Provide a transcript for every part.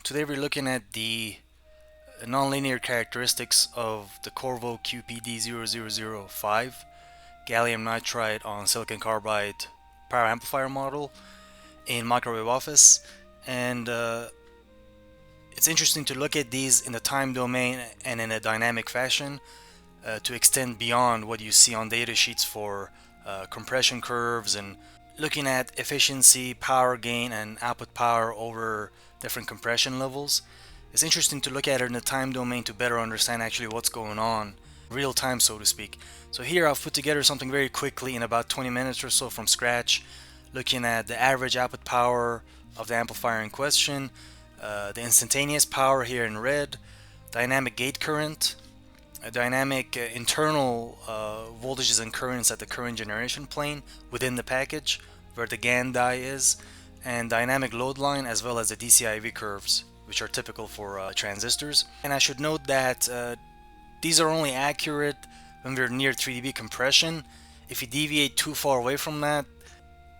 Today we're looking at the nonlinear characteristics of the Corvo QPD0005 gallium nitride on silicon carbide power amplifier model in microwave office. And it's interesting to look at these in the time domain and in a dynamic fashion to extend beyond what you see on data sheets for compression curves and looking at efficiency, power gain, and output power over different compression levels. It's interesting to look at it in the time domain to better understand actually what's going on real time, so to speak. So here I've put together something very quickly in about 20 minutes or so from scratch, looking at the average output power of the amplifier in question, the instantaneous power here in red, dynamic gate current, dynamic internal voltages and currents at the current generation plane within the package where the GaN die is, and dynamic load line, as well as the DC IV curves, which are typical for transistors. And I should note that these are only accurate when we're near 3 dB compression. If you deviate too far away from that,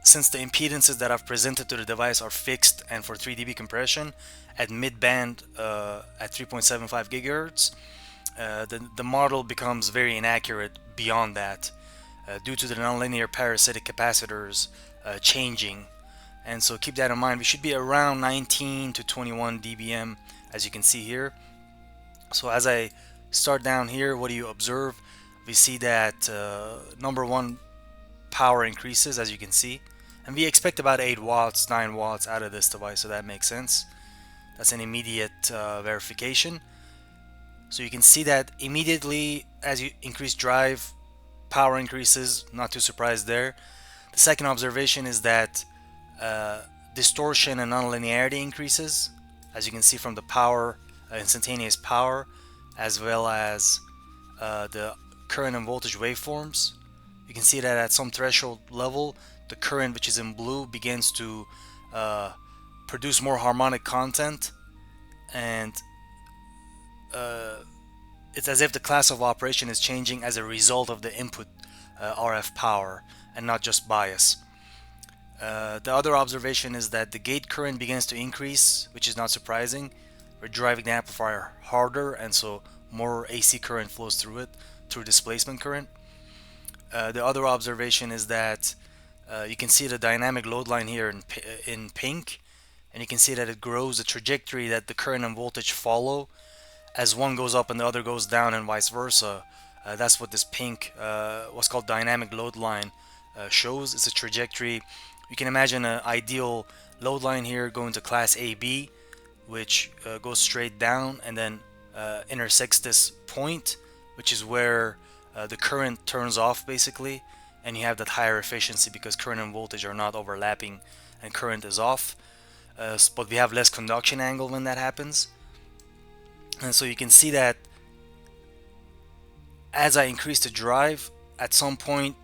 since the impedances that I've presented to the device are fixed and for 3 dB compression at mid-band at 3.75 gigahertz, the model becomes very inaccurate beyond that due to the nonlinear parasitic capacitors changing. And so keep that in mind. We should be around 19 to 21 dBm, as you can see here. So as I start down here, what do you observe? We see that number one, power increases, as you can see, and we expect about 8 watts, 9 watts out of this device, so that makes sense. That's an immediate verification. So you can see that immediately as you increase drive, power increases, not too surprised there. The second observation is that distortion and nonlinearity increases, as you can see from the power, instantaneous power, as well as the current and voltage waveforms. You can see that at some threshold level, the current, which is in blue, begins to produce more harmonic content, and it's as if the class of operation is changing as a result of the input RF power and not just bias. The other observation is that the gate current begins to increase, which is not surprising. We're driving the amplifier harder, and so more AC current flows through it, through displacement current. The other observation is that you can see the dynamic load line here in pink, and you can see that it grows the trajectory that the current and voltage follow as one goes up and the other goes down, and vice versa. That's what this pink, what's called dynamic load line, shows. It's a trajectory. You can imagine an ideal load line here going to class AB, which goes straight down and then intersects this point, which is where the current turns off basically, and you have that higher efficiency because current and voltage are not overlapping and current is off. But we have less conduction angle when that happens. And so you can see that as I increase the drive, at some point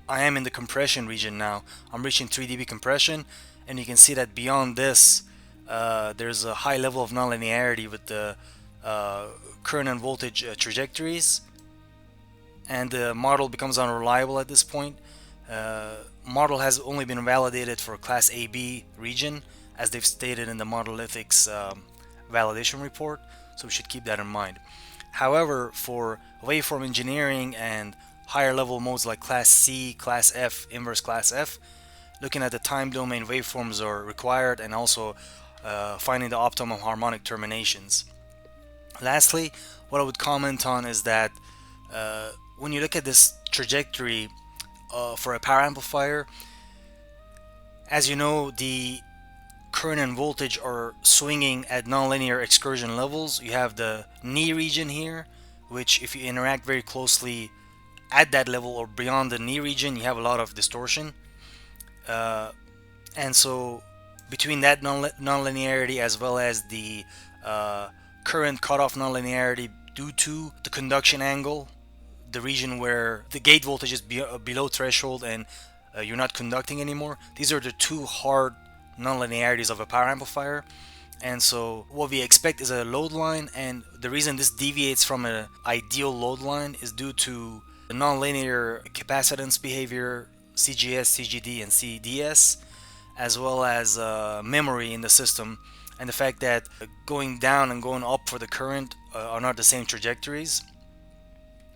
I am in the compression region now. I'm reaching 3 dB compression, and you can see that beyond this there's a high level of nonlinearity with the current and voltage trajectories, and the model becomes unreliable at this point. Model has only been validated for class AB region, as they've stated in the Monolithics validation report, so we should keep that in mind. However, for waveform engineering and higher level modes like class C, class F, inverse class F, looking at the time domain waveforms are required, and also finding the optimum harmonic terminations. Lastly, what I would comment on is that when you look at this trajectory for a power amplifier, as you know, the current and voltage are swinging at nonlinear excursion levels. You have the knee region here, which if you interact very closely at that level or beyond the knee region, you have a lot of distortion. And so between that nonlinearity as well as the current cutoff nonlinearity due to the conduction angle, the region where the gate voltage is below threshold and you're not conducting anymore, these are the two hard nonlinearities of a power amplifier. And so what we expect is a load line, and the reason this deviates from an ideal load line is due to the nonlinear capacitance behavior, CGS, CGD, and CDS, as well as memory in the system, and the fact that going down and going up for the current are not the same trajectories.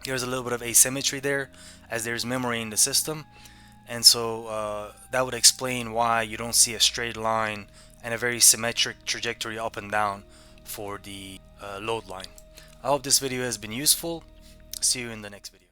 There's a little bit of asymmetry there, as there's memory in the system, and so that would explain why you don't see a straight line and a very symmetric trajectory up and down for the load line. I hope this video has been useful. See you in the next video.